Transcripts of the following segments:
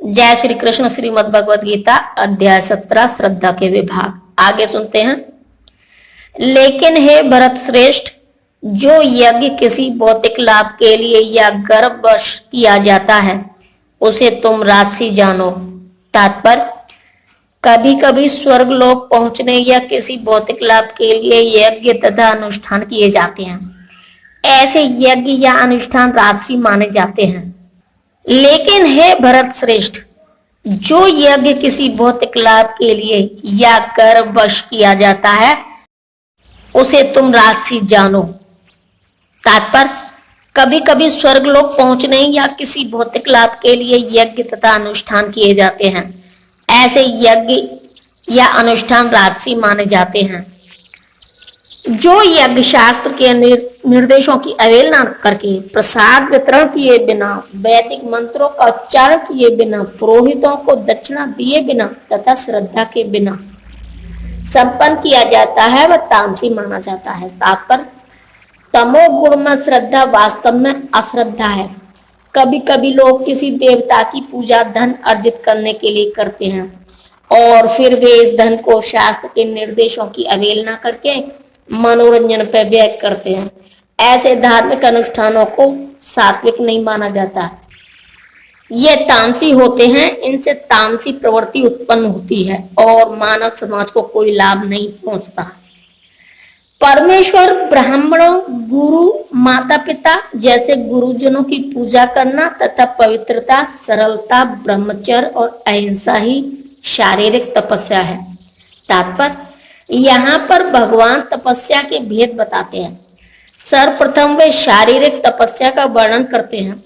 जय श्री कृष्ण। श्रीमद् भगवद गीता अध्याय 17 श्रद्धा के विभाग आगे सुनते हैं। लेकिन हे भरत श्रेष्ठ, जो यज्ञ किसी भौतिक लाभ के लिए या गर्भवश किया जाता है उसे तुम राजसी जानो। तात्पर्य, कभी कभी स्वर्ग लोक पहुंचने या किसी भौतिक लाभ के लिए यज्ञ तथा अनुष्ठान किए जाते हैं। ऐसे यज्ञ या अनुष्ठान राजसी माने जाते हैं। लेकिन हे भरत श्रेष्ठ, जो यज्ञ किसी भौतिक लाभ के लिए या गर्भवश किया जाता है उसे तुम राजसी जानो। तात्पर्य, कभी कभी स्वर्ग लोक पहुंचने या किसी भौतिक लाभ के लिए यज्ञ तथा अनुष्ठान किए जाते हैं। ऐसे यज्ञ या अनुष्ठान राजसी माने जाते हैं। जो यज्ञ शास्त्र के निर्देशों की अवहेलना करके, प्रसाद वितरण किए बिना, वैदिक मंत्रों का उच्चारण किए बिना, पुरोहितों को दक्षिणा दिए बिना तथा श्रद्धा के बिना संपन्न किया जाता है वह तामसी माना जाता है। तात्पर्य, तमोगुण में श्रद्धा वास्तव में अश्रद्धा है। कभी कभी लोग किसी देवता की पूजा धन अर्जित करने के लिए करते हैं और फिर वे इस धन को शास्त्र के निर्देशों की अवहेलना करके मनोरंजन पर व्यय करते हैं। ऐसे धार्मिक अनुष्ठानों को सात्विक नहीं माना जाता। ये तामसी होते हैं। इनसे तामसी प्रवृत्ति उत्पन्न होती है और मानव समाज को कोई लाभ नहीं पहुंचता। परमेश्वर, ब्राह्मणों, गुरु, माता पिता जैसे गुरुजनों की पूजा करना तथा पवित्रता, सरलता, ब्रह्मचर्य और अहिंसा ही शारीरिक तपस्या है। तात्पर्य, यहाँ पर भगवान तपस्या के भेद बताते हैं। सर्वप्रथम वे शारीरिक तपस्या का वर्णन करते हैं।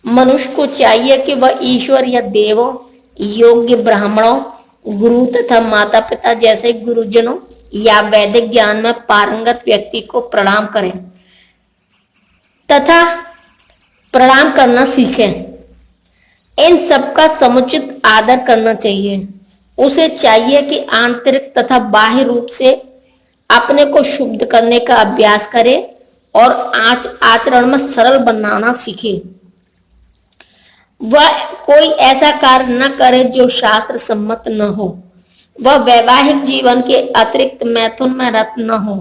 मनुष्य को चाहिए कि वह ईश्वर या देवों, योग्य ब्राह्मणों, गुरु तथा माता पिता जैसे गुरुजनों या वैदिक ज्ञान में पारंगत व्यक्ति को प्रणाम करें तथा प्रणाम करना सीखें। इन सबका समुचित आदर करना चाहिए। उसे चाहिए कि आंतरिक तथा बाह्य रूप से अपने को शुद्ध करने का अभ्यास करे और आचरण में सरल बनाना सीखे। वह कोई ऐसा कार्य न करे जो शास्त्र सम्मत न हो। वह वैवाहिक जीवन के अतिरिक्त मैथुन में रत न हो,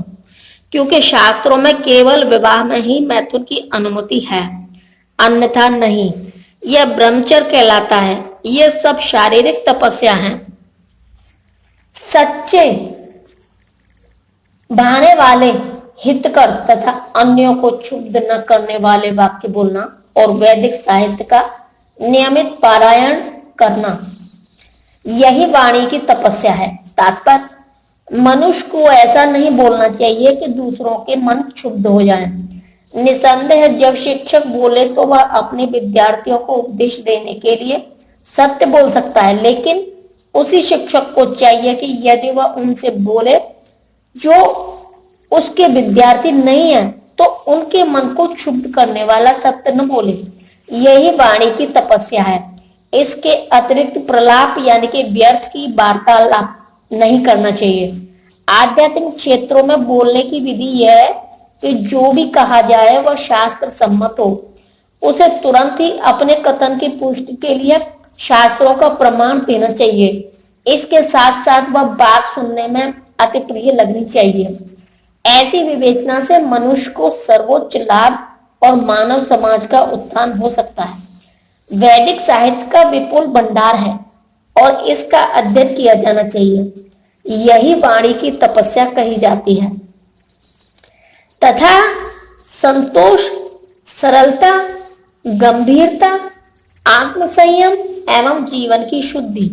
क्योंकि शास्त्रों में केवल विवाह में ही मैथुन की अनुमति है, अन्यथा नहीं। यह ब्रह्मचर्य कहलाता है। यह सब शारीरिक तपस्या है। सच्चे, बहाने वाले, हितकर तथा अन्यों को क्षुब्ध न करने वाले वाक्य बोलना और वैदिक साहित्य का नियमित पारायण करना, यही वाणी की तपस्या है। तात्पर्य, मनुष्य को ऐसा नहीं बोलना चाहिए कि दूसरों के मन क्षुब्ध हो जाएं। निसंदेह जब शिक्षक बोले तो वह अपने विद्यार्थियों को उपदेश देने के लिए सत्य बोल सकता है, लेकिन उसी शिक्षक को चाहिए कि यदि वह उनसे बोले जो उसके विद्यार्थी नहीं है तो उनके मन को क्षुब्ध करने वाला सत्य न बोले। यही वाणी की तपस्या है। इसके अतिरिक्त प्रलाप यानी कि व्यर्थ की वार्तालाप नहीं करना चाहिए। आध्यात्मिक क्षेत्रों में बोलने की विधि यह है कि जो भी कहा जाए वह शास्त्र सम्मत हो। उसे तुरंत ही अपने कथन की पुष्टि के लिए शास्त्रों का प्रमाण देना चाहिए। इसके साथ साथ वह बात सुनने में अति प्रिय लगनी चाहिए। ऐसी विवेचना से मनुष्य को सर्वोच्च लाभ और मानव समाज का उत्थान हो सकता है। वैदिक साहित्य का विपुल भंडार है और इसका अध्ययन किया जाना चाहिए। यही वाणी की तपस्या कही जाती है तथा संतोष, सरलता, गंभीरता, आत्मसंयम एवं जीवन की शुद्धि,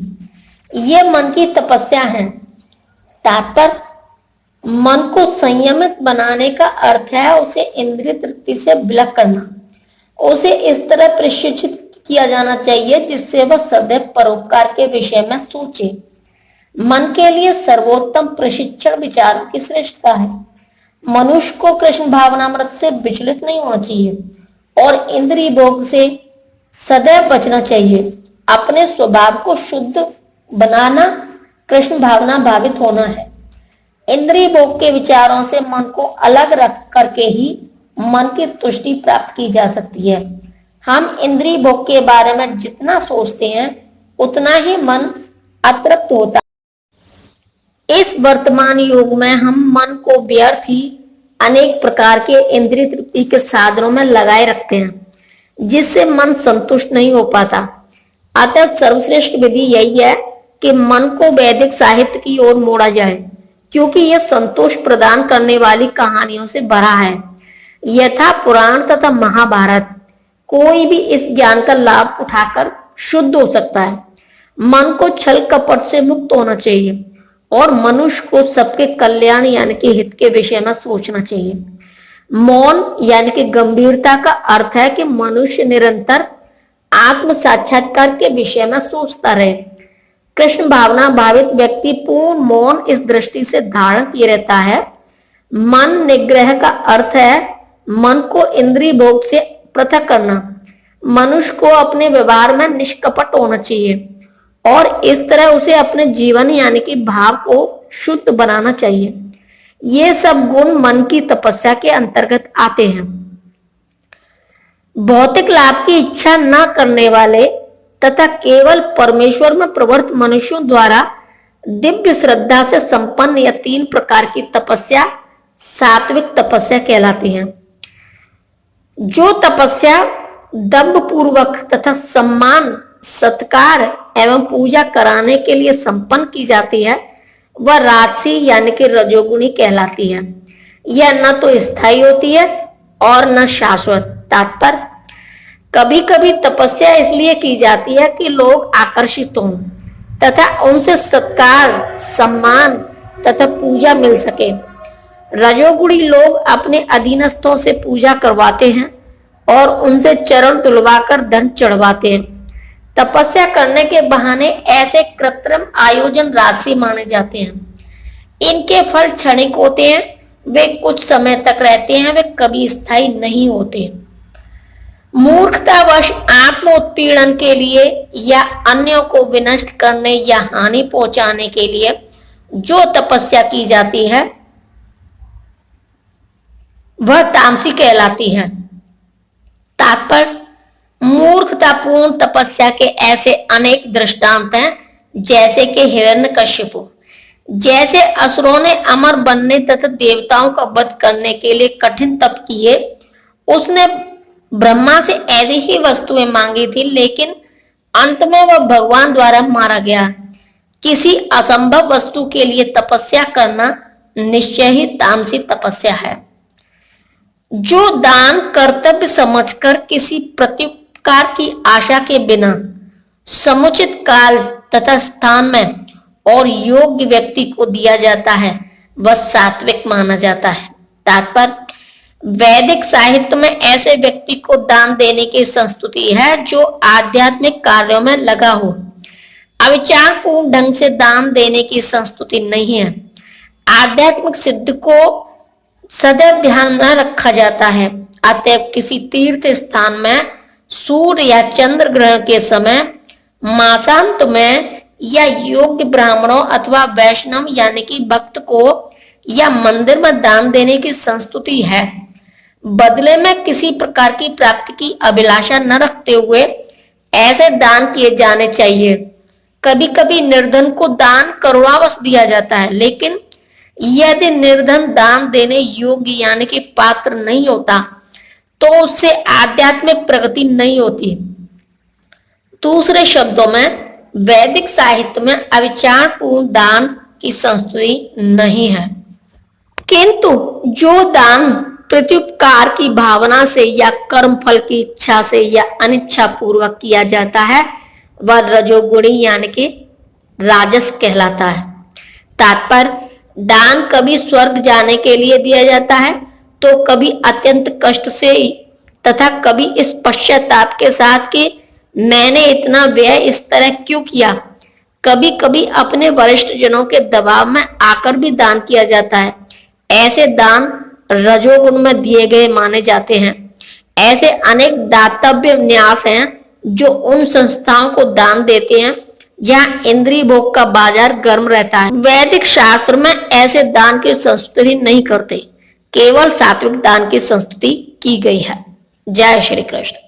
ये मन की तपस्या है। तात्पर्य, मन को संयमित बनाने का अर्थ है उसे इंद्रिय तृप्ति से विलग करना। उसे इस तरह प्रशिक्षित किया जाना चाहिए जिससे वह सदैव परोपकार के विषय में सोचे। मन के लिए सर्वोत्तम प्रशिक्षण विचारों की श्रेष्ठता है। मनुष्य को कृष्ण भावनामृत से विचलित नहीं होना चाहिए और इंद्रिय भोग से सदैव बचना चाहिए। अपने स्वभाव को शुद्ध बनाना कृष्ण भावना भावित होना है। इंद्रिय भोग के विचारों से मन को अलग रख करके ही मन की तुष्टि प्राप्त की जा सकती है। हम इंद्रिय भोग के बारे में जितना सोचते हैं उतना ही मन अतृप्त होता है। इस वर्तमान युग में हम मन को व्यर्थ ही अनेक प्रकार के इंद्रिय तृप्ति के साधनों में लगाए रखते हैं, जिससे मन संतुष्ट नहीं हो पाता। अतः सर्वश्रेष्ठ विधि यही है कि मन को वैदिक साहित्य की ओर मोड़ा जाए, क्योंकि यह संतोष प्रदान करने वाली कहानियों से भरा है। यथा पुराण तथा महाभारत, कोई भी इस ज्ञान का लाभ उठाकर शुद्ध हो सकता है। मन को छल कपट से मुक्त होना चाहिए और मनुष्य को सबके कल्याण यानी कि हित के विषय में सोचना चाहिए। मौन यानी कि गंभीरता का अर्थ है कि मनुष्य निरंतर आत्म साक्षात्कार के विषय में सोचता रहे। कृष्ण भावना भावित व्यक्ति पूर्ण मौन इस दृष्टि से धारण किए रहता है। मन निग्रह का अर्थ है मन को इंद्रिय भोग से पृथक करना। मनुष्य को अपने व्यवहार में निष्कपट होना चाहिए और इस तरह उसे अपने जीवन यानी कि भाव को शुद्ध बनाना चाहिए। ये सब गुण मन की तपस्या के अंतर्गत आते हैं। भौतिक लाभ की इच्छा न करने वाले तथा केवल परमेश्वर में प्रवृत्त मनुष्यों द्वारा दिव्य श्रद्धा से संपन्न यह 3 प्रकार की तपस्या सात्विक तपस्या कहलाती है। जो तपस्या दम्भ पूर्वक तथा सम्मान सत्कार एवं पूजा कराने के लिए संपन्न की जाती है, वह राजसी यानी कि रजोगुणी कहलाती है। यह न तो स्थायी होती है और न शाश्वत। तात्पर्य, कभी कभी तपस्या इसलिए की जाती है कि लोग आकर्षित हों तथा उनसे सत्कार सम्मान तथा पूजा मिल सके। रजोगुणी लोग अपने अधीनस्थों से पूजा करवाते हैं और उनसे चरण तुलवाकर धन चढ़वाते हैं। तपस्या करने के बहाने ऐसे कृत्रिम आयोजन राशि माने जाते हैं। इनके फल क्षणिक होते हैं, वे कुछ समय तक रहते हैं, वे कभी स्थायी नहीं होते। मूर्खतावश आत्म उत्पीड़न के लिए या अन्यों को विनष्ट करने या हानि पहुंचाने के लिए जो तपस्या की जाती है वह तामसी कहलाती है। तात्पर्य, मूर्खतापूर्ण तपस्या के ऐसे अनेक दृष्टांत हैं, जैसे कि हिरण्यकश्यपु जैसे असुरों ने अमर बनने तथा देवताओं का वध करने के लिए कठिन तप किए। उसने ब्रह्मा से ऐसी ही वस्तुएं मांगी थी, लेकिन अंत में वह भगवान द्वारा मारा गया। किसी असंभव वस्तु के लिए तपस्या करना निश्चय ही तामसी तपस्या है। जो दान कर्तव्य समझकर किसी प्रत्युपकार की आशा के बिना समुचित काल तथा स्थान में और योग्य व्यक्ति को दिया जाता है, वह सात्विक माना जाता है। तात्पर्य, वैदिक साहित्य में ऐसे व्यक्ति को दान देने की संस्तुति है जो आध्यात्मिक कार्यों में लगा हो। अविचारपूर्ण ढंग से दान देने की संस्तुति नहीं है। आध्यात्मिक सिद्ध को सदैव ध्यान में रखा जाता है। अतः किसी तीर्थ स्थान में सूर्य या चंद्र ग्रहण के समय मासांत में या योग्य ब्राह्मणों अथवा वैष्णव यानी कि भक्त को या मंदिर में दान देने की संस्तुति है। बदले में किसी प्रकार की प्राप्ति की अभिलाषा न रखते हुए ऐसे दान किए जाने चाहिए। कभी कभी निर्धन को दान करुणावश दिया जाता है, लेकिन यदि निर्धन दान देने योग्य यानी कि पात्र नहीं होता तो उससे आध्यात्मिक प्रगति नहीं होती। दूसरे शब्दों में वैदिक साहित्य में अविचारपूर्ण दान की संस्तुति नहीं है, किंतु जो दान प्रत्युपकार की भावना से या कर्म फल की इच्छा से या अनिच्छा पूर्वक किया जाता है, वह रजोगुणी यानी कि राजस कहलाता है। तात्पर्य, दान कभी स्वर्ग जाने के लिए दिया जाता है तो कभी अत्यंत कष्ट से तथा कभी इस पश्चाताप के साथ कि मैंने इतना व्यय इस तरह क्यों किया। कभी कभी अपने वरिष्ठ जनों के दबाव में आकर भी दान किया जाता है। ऐसे दान रजोगुण में दिए गए माने जाते हैं। ऐसे अनेक दातव्य न्यास हैं जो उन संस्थाओं को दान देते हैं जहाँ इंद्रिय भोग का बाजार गर्म रहता है। वैदिक शास्त्र में ऐसे दान की संस्तुति नहीं करते, केवल सात्विक दान की संस्तुति की गई है। जय श्री कृष्ण।